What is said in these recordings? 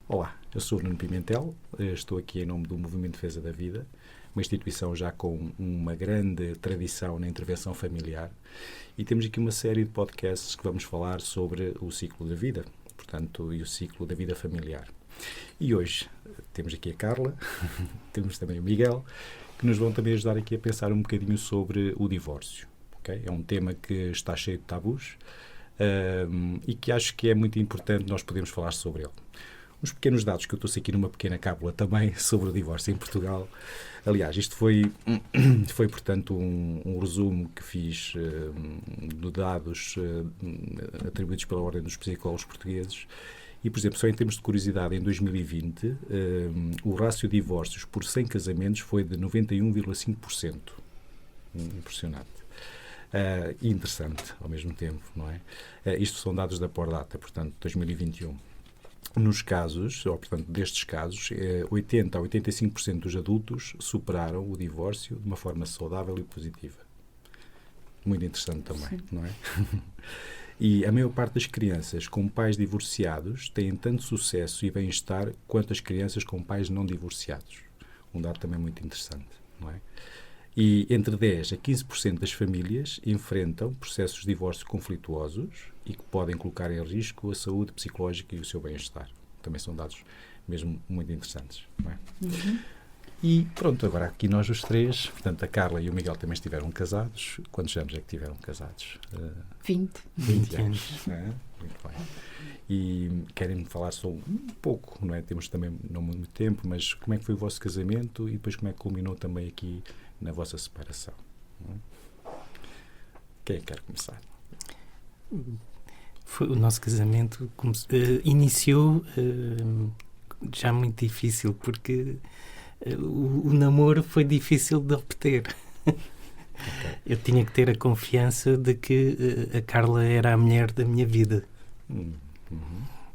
Olá, eu sou o Nuno Pimentel, estou aqui em nome do Movimento Defesa da Vida, uma instituição já com uma grande tradição na intervenção familiar, e temos aqui uma série de podcasts que vamos falar sobre o ciclo da vida, portanto, e o ciclo da vida familiar. E hoje temos aqui a Carla, temos também o Miguel, que nos vão também ajudar aqui a pensar um bocadinho sobre o divórcio. Okay? É um tema que está cheio de tabus e que acho que é muito importante nós podermos falar sobre ele. Uns pequenos dados que eu trouxe aqui numa pequena cábula também sobre o divórcio em Portugal. Aliás, isto foi portanto, um resumo que fiz de dados atribuídos pela Ordem dos Psicólogos Portugueses. E, por exemplo, só em termos de curiosidade, em 2020, o rácio de divórcios por 100 casamentos foi de 91,5%. Impressionante. E interessante, ao mesmo tempo, não é? Isto são dados da Pordata, portanto, 2021. Nos casos, ou portanto, destes casos, 80% a 85% dos adultos superaram o divórcio de uma forma saudável e positiva. Muito interessante também, sim, não é? E a maior parte das crianças com pais divorciados têm tanto sucesso e bem-estar quanto as crianças com pais não divorciados. Um dado também muito interessante, não é? E entre 10% a 15% das famílias enfrentam processos de divórcio conflituosos e que podem colocar em risco a saúde psicológica e o seu bem-estar. Também são dados mesmo muito interessantes, não é? Uhum. E pronto, agora aqui nós os três, portanto a Carla e o Miguel também estiveram casados. Quantos anos é que tiveram casados? 20 anos. Muito bem. E querem-me falar só um pouco, não é? Temos também não muito tempo, mas como é que foi o vosso casamento e depois como é que culminou também aqui na vossa separação? Quem é que quer começar? O nosso casamento iniciou já muito difícil, porque o namoro foi difícil de obter. Okay. Eu tinha que ter a confiança de que a Carla era a mulher da minha vida. Uhum.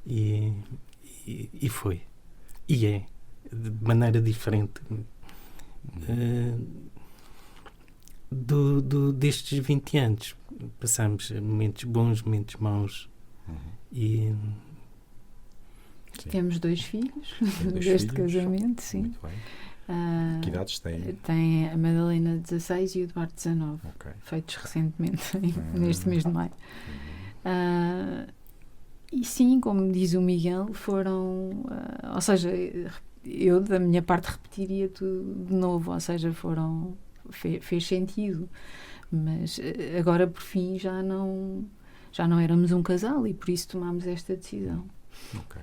E foi. E é. De maneira diferente. Destes 20 anos passamos momentos bons, momentos maus. E temos 2 filhos deste casamento, sim. Muito bem. Que idades têm? Tem a Madalena 16 e o Eduardo 19, okay, feitos recentemente, neste mês de maio. E sim, como diz o Miguel, foram, ou seja, eu da minha parte repetiria tudo de novo, ou seja, fez sentido, mas agora por fim já não éramos um casal e por isso tomámos esta decisão. Ok,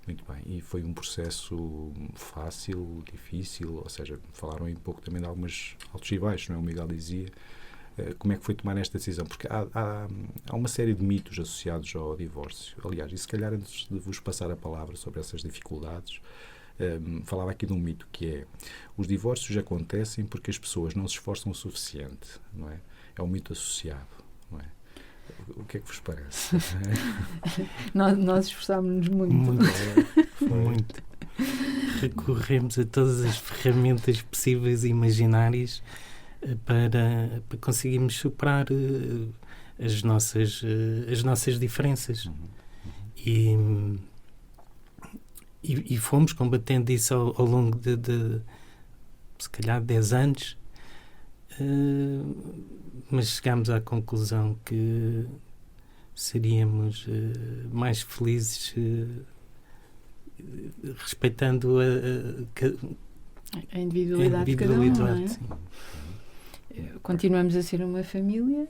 muito bem. E foi um processo fácil, difícil, ou seja, falaram aí um pouco também de alguns altos e baixos, não é? O Miguel dizia. Como é que foi tomar esta decisão? Porque há uma série de mitos associados ao divórcio. Aliás, e se calhar antes de vos passar a palavra sobre essas dificuldades, falava aqui de um mito que é: os divórcios acontecem porque as pessoas não se esforçam o suficiente, não é? É um mito associado, não é? O que é que vos parece? nós esforçámos-nos muito. Muito. Recorremos a todas as ferramentas possíveis e imaginárias para conseguirmos superar as nossas diferenças. E fomos combatendo isso ao longo de se calhar 10 anos, mas chegámos à conclusão que seríamos mais felizes respeitando a individualidade de cada um, não é? Sim. Continuamos a ser uma família,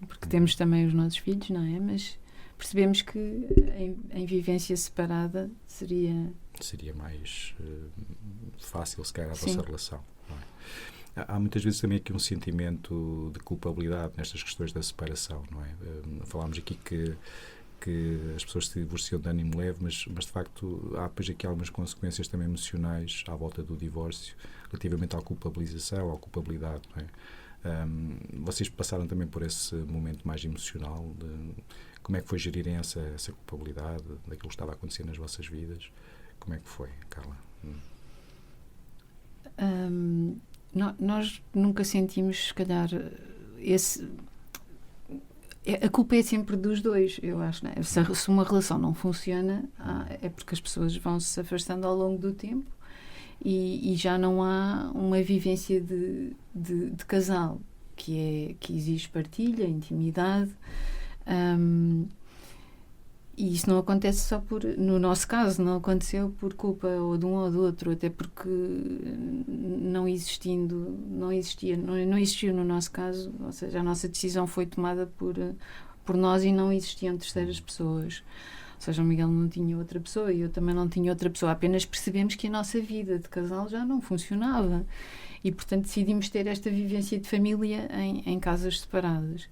porque temos também os nossos filhos, não é? Mas percebemos que em vivência separada seria mais fácil, se calhar, a vossa relação. Não é? Há muitas vezes também aqui um sentimento de culpabilidade nestas questões da separação, não é? Falámos aqui que as pessoas se divorciam de ânimo leve, mas de facto há depois aqui algumas consequências também emocionais à volta do divórcio, relativamente à culpabilização, à culpabilidade, não é? Vocês passaram também por esse momento mais emocional de como é que foi gerirem essa culpabilidade daquilo que estava a acontecer nas vossas vidas? Como é que foi, Carla? Nós nunca sentimos, se calhar, A culpa é sempre dos dois, eu acho, não é? Se uma relação não funciona, é porque as pessoas vão se afastando ao longo do tempo e já não há uma vivência de casal que exige partilha, intimidade. E isso não acontece só no nosso caso, não aconteceu por culpa ou de um ou do outro, até porque não existiu no nosso caso, ou seja, a nossa decisão foi tomada por nós e não existiam terceiras pessoas. Ou seja, o Miguel não tinha outra pessoa e eu também não tinha outra pessoa, apenas percebemos que a nossa vida de casal já não funcionava e, portanto, decidimos ter esta vivência de família em casas separadas.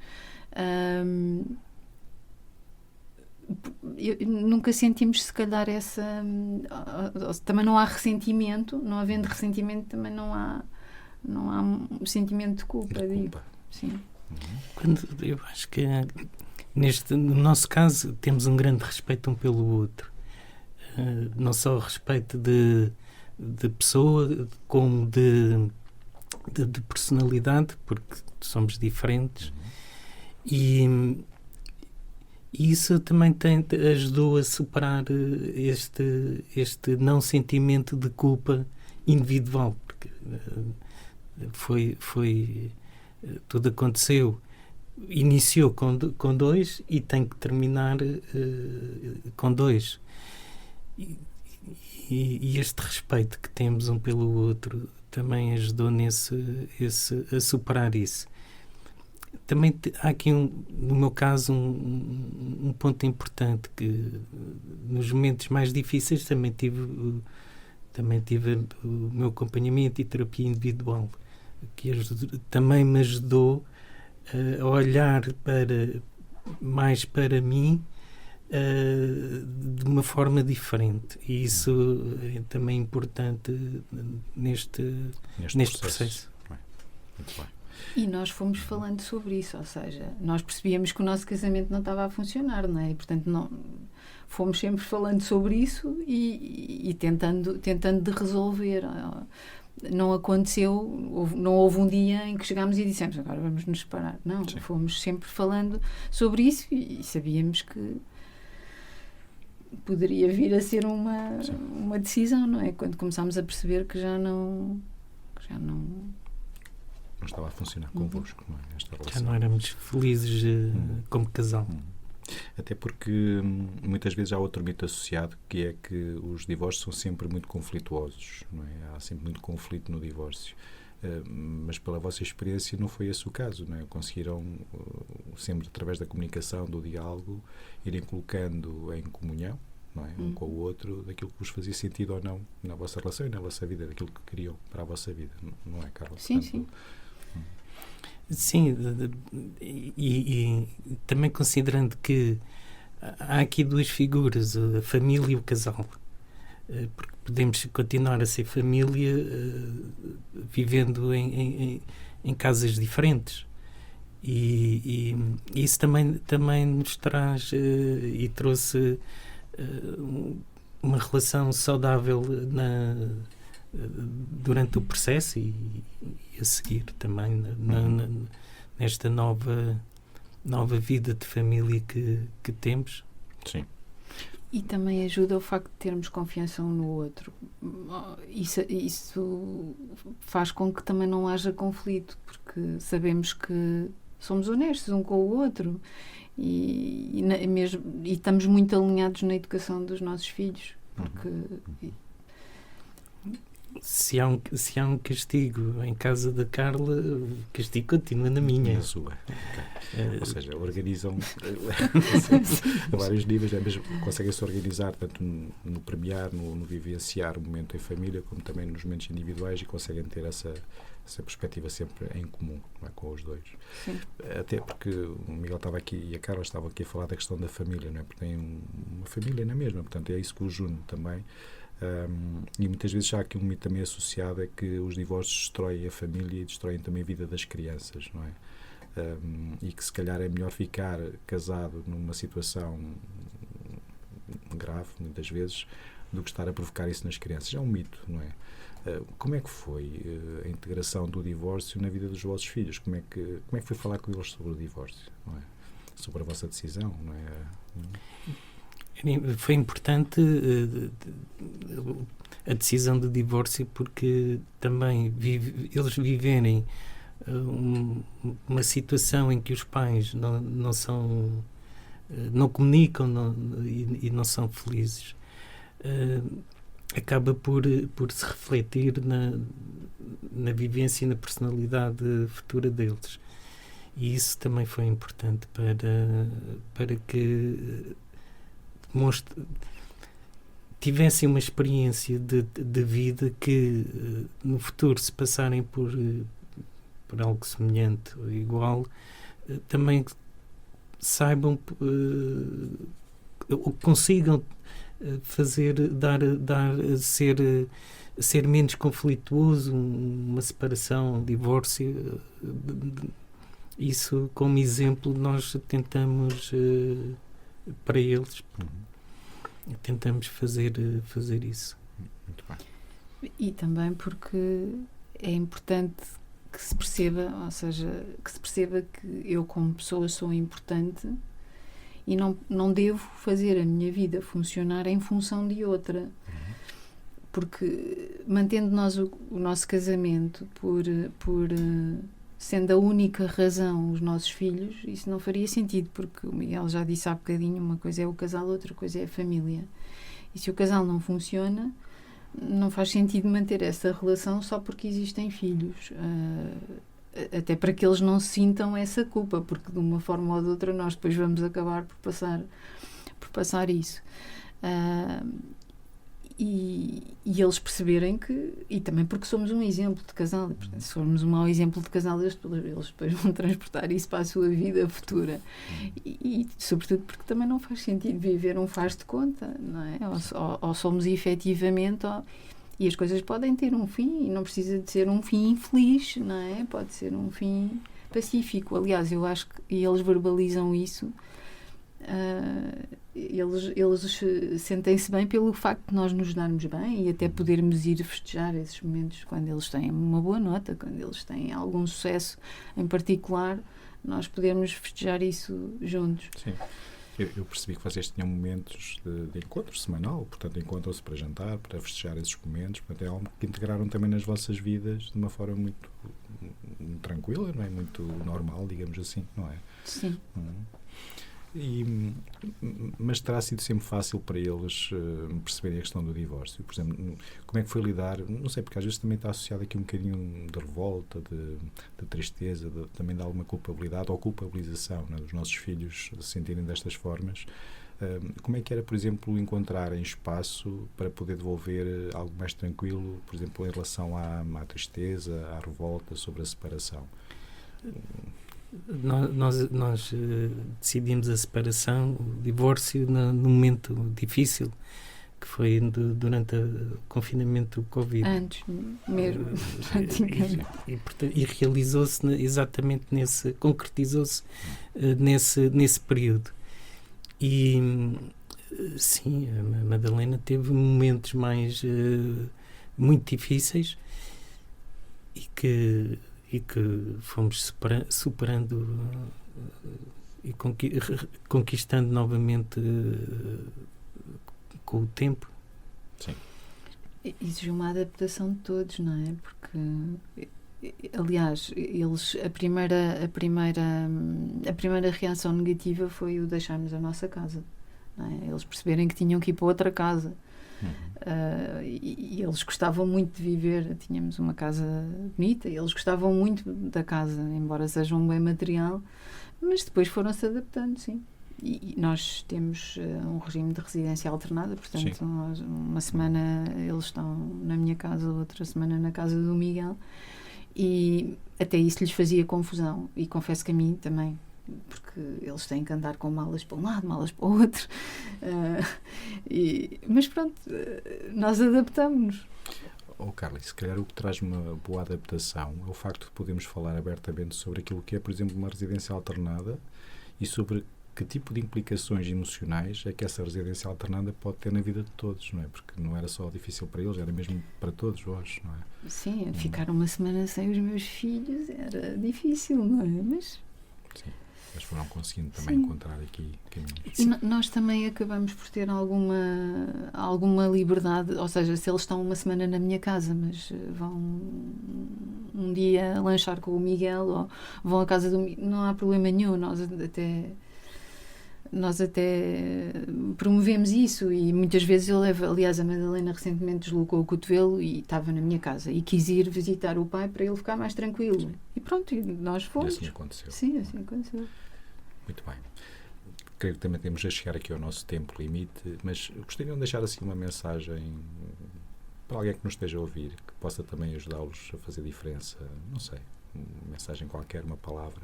Nunca sentimos, se calhar, também não há ressentimento, não havendo ressentimento também não há um sentimento de culpa. Sim. Eu acho que no nosso caso temos um grande respeito um pelo outro, não só respeito de pessoa como de personalidade, porque somos diferentes. E isso também ajudou a superar este não sentimento de culpa individual, porque tudo aconteceu, iniciou com dois e tem que terminar com dois. E este respeito que temos um pelo outro também ajudou a superar isso. Também há aqui, no meu caso, um ponto importante, que nos momentos mais difíceis também tive o meu acompanhamento e terapia individual, que também me ajudou a olhar mais para mim de uma forma diferente. E isso é também importante neste processo. Muito bem. E nós fomos falando sobre isso, ou seja, nós percebíamos que o nosso casamento não estava a funcionar, não é? E, portanto, fomos sempre falando sobre isso e tentando de resolver. Não aconteceu, não houve um dia em que chegámos e dissemos agora vamos nos separar. Não, sim. Fomos sempre falando sobre isso e sabíamos que poderia vir a ser uma decisão, não é? Quando começámos a perceber que já não estava a funcionar convosco, não é? Esta relação. Já não éramos felizes como casal. Até porque muitas vezes há outro mito associado, que é que os divórcios são sempre muito conflituosos, não é? Há sempre muito conflito no divórcio. Mas pela vossa experiência não foi esse o caso, não é? Conseguiram, sempre através da comunicação, do diálogo, irem colocando em comunhão, não é? Um com o outro, daquilo que vos fazia sentido ou não na vossa relação e na vossa vida, daquilo que queriam para a vossa vida, não é, Carla? Sim, sim. Sim, e também considerando que há aqui duas figuras, a família e o casal, porque podemos continuar a ser família vivendo em casas diferentes, e isso também nos traz e trouxe uma relação saudável durante o processo e a seguir também nesta nova vida de família que temos. Sim. E também ajuda o facto de termos confiança um no outro. Isso faz com que também não haja conflito, porque sabemos que somos honestos um com o outro e estamos muito alinhados na educação dos nossos filhos, porque se há um castigo em casa da Carla, o castigo continua na minha. Na sua. Okay. Ou seja, organizam a vários níveis, mesmo conseguem-se organizar tanto no premiar, no vivenciar o momento em família, como também nos momentos individuais, e conseguem ter essa perspectiva sempre em comum, não é? Com os dois. Sim. Até porque o Miguel estava aqui e a Carla estava aqui a falar da questão da família, não é? Porque tem uma família na mesma, portanto é isso que o Juno também. E muitas vezes já há aqui um mito também associado, é que os divórcios destroem a família e destroem também a vida das crianças, não é? E que se calhar é melhor ficar casado numa situação grave, muitas vezes, do que estar a provocar isso nas crianças. É um mito, não é? Como é que foi a integração do divórcio na vida dos vossos filhos? Como é que foi falar com eles sobre o divórcio, não é? sobre a vossa decisão, não é? Foi importante a decisão de divórcio porque também eles viverem uma situação em que os pais não comunicam e não são felizes, acaba por se refletir na vivência e na personalidade futura deles. E isso também foi importante para que tivessem uma experiência de vida que no futuro, se passarem por algo semelhante ou igual, também saibam ou consigam ser menos conflituoso, uma separação, um divórcio. Isso, como exemplo, nós tentamos para eles, tentamos fazer isso. Muito bem. E também porque é importante que se perceba, ou seja, que eu como pessoa sou importante e não devo fazer a minha vida funcionar em função de outra. Porque mantendo nós o nosso casamento por sendo a única razão os nossos filhos, isso não faria sentido, porque o Miguel já disse há bocadinho, uma coisa é o casal, outra coisa é a família. E se o casal não funciona, não faz sentido manter essa relação só porque existem filhos. Até para que eles não sintam essa culpa, porque de uma forma ou de outra nós depois vamos acabar por passar isso. E eles perceberem que, e também porque somos um exemplo de casal, e, portanto, se formos um mau exemplo de casal, eles depois vão transportar isso para a sua vida futura. E sobretudo porque também não faz sentido viver um faz de conta, não é? Ou somos efetivamente, e as coisas podem ter um fim, e não precisa de ser um fim infeliz, não é? Pode ser um fim pacífico. Aliás, eu acho que eles verbalizam isso. Eles sentem-se bem pelo facto de nós nos darmos bem e até podermos ir festejar esses momentos quando eles têm uma boa nota, quando eles têm algum sucesso em particular, nós podemos festejar isso juntos. Sim. Eu percebi que vocês tinham momentos de encontro semanal, portanto encontram-se para jantar, para festejar esses momentos, portanto é algo que integraram também nas vossas vidas de uma forma muito tranquila, não é? Muito normal, digamos assim, não é? Sim. Mas terá sido sempre fácil para eles perceberem a questão do divórcio? Por exemplo, como é que foi lidar? Não sei, porque às vezes também está associado aqui um bocadinho de revolta, de tristeza, também de alguma culpabilidade ou culpabilização, não é? Dos nossos filhos se sentirem destas formas. Como é que era, por exemplo, encontrarem espaço para poder devolver algo mais tranquilo, por exemplo, em relação à tristeza, à revolta sobre a separação? Nós decidimos a separação, o divórcio, no momento difícil que foi durante o confinamento do Covid. Antes mesmo, praticamente. E realizou-se exatamente concretizou-se nesse período. E sim, a Madalena teve momentos muito difíceis e que fomos superando e conquistando novamente com o tempo. Sim. Exigiu uma adaptação de todos, não é? Porque, aliás, eles a primeira reação negativa foi o deixarmos a nossa casa, não é? Eles perceberem que tinham que ir para outra casa. E eles gostavam muito de viver, tínhamos uma casa bonita, e eles gostavam muito da casa, embora seja um bem material, mas depois foram-se adaptando, sim. E nós temos um regime de residência alternada, portanto, uma semana eles estão na minha casa, outra semana na casa do Miguel, e até isso lhes fazia confusão, e confesso que a mim também, porque eles têm que andar com malas para um lado, malas para o outro. Mas pronto, nós adaptamos-nos. Carla, se calhar o que traz uma boa adaptação é o facto de podermos falar abertamente sobre aquilo que é, por exemplo, uma residência alternada e sobre que tipo de implicações emocionais é que essa residência alternada pode ter na vida de todos, não é? Porque não era só difícil para eles, era mesmo para todos vós, não é? Sim, ficar uma semana sem os meus filhos era difícil, não é? Mas... Sim. Mas foram conseguindo também Sim. encontrar aqui caminhos. E nós também acabamos por ter alguma liberdade, ou seja, se eles estão uma semana na minha casa, mas vão um dia lanchar com o Miguel ou vão à casa do Miguel, não há problema nenhum, nós até promovemos isso e muitas vezes eu levo, aliás, a Madalena recentemente deslocou o cotovelo e estava na minha casa e quis ir visitar o pai para ele ficar mais tranquilo. E pronto, e nós fomos. E assim aconteceu. Sim, assim aconteceu. Muito bem. Creio que também temos a chegar aqui ao nosso tempo limite, mas gostariam de deixar assim uma mensagem para alguém que nos esteja a ouvir, que possa também ajudá-los a fazer diferença, não sei, uma mensagem qualquer, uma palavra.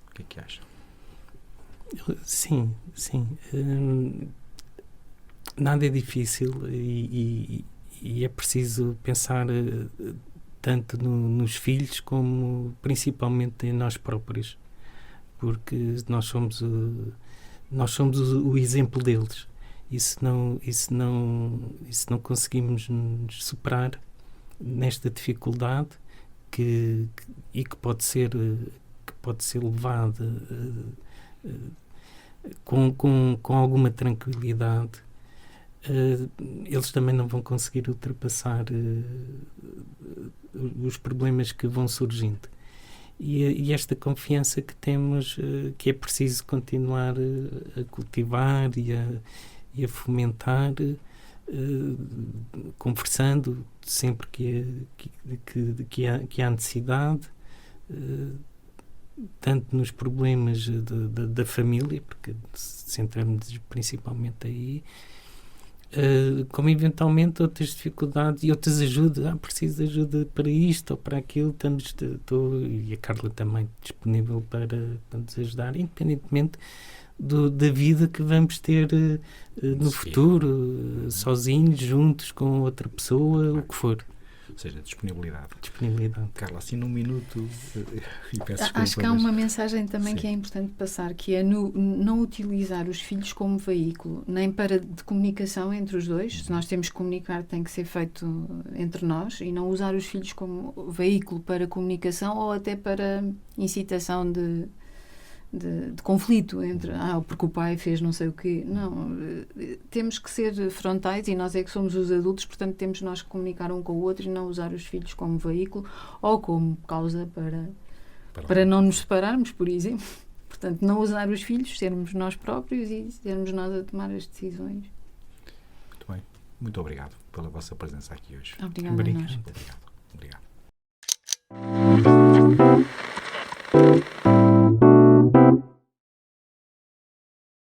O que é que acham? Sim. Nada é difícil e é preciso pensar tanto nos filhos como principalmente em nós próprios, porque nós somos o exemplo deles e se não conseguimos nos superar nesta dificuldade que pode ser levada com alguma tranquilidade, eles também não vão conseguir ultrapassar os problemas que vão surgindo. E esta confiança que temos, que é preciso continuar a cultivar e a fomentar, conversando sempre que há necessidade, tanto nos problemas da família, porque centramos principalmente aí, como eventualmente outras dificuldades e outras ajudas. Preciso de ajuda para isto ou para aquilo, e a Carla também disponível para nos ajudar, independentemente da vida que vamos ter no futuro, sozinhos, juntos, com outra pessoa, o que for. Ou seja, disponibilidade. Carla, assim num minuto, e peço desculpa, acho que há uma mensagem também Sim. que é importante passar, que é não utilizar os filhos como veículo, nem de comunicação entre os dois. Se nós temos que comunicar, tem que ser feito entre nós, e não usar os filhos como veículo para comunicação ou até para incitação de conflito entre, porque o pai fez não sei o quê. Não, temos que ser frontais e nós é que somos os adultos, portanto temos nós que comunicar um com o outro e não usar os filhos como veículo ou como causa para não nos separarmos, por exemplo. Portanto, não usar os filhos, sermos nós próprios e sermos nós a tomar as decisões. Muito bem. Muito obrigado pela vossa presença aqui hoje. Obrigada a nós. Obrigado.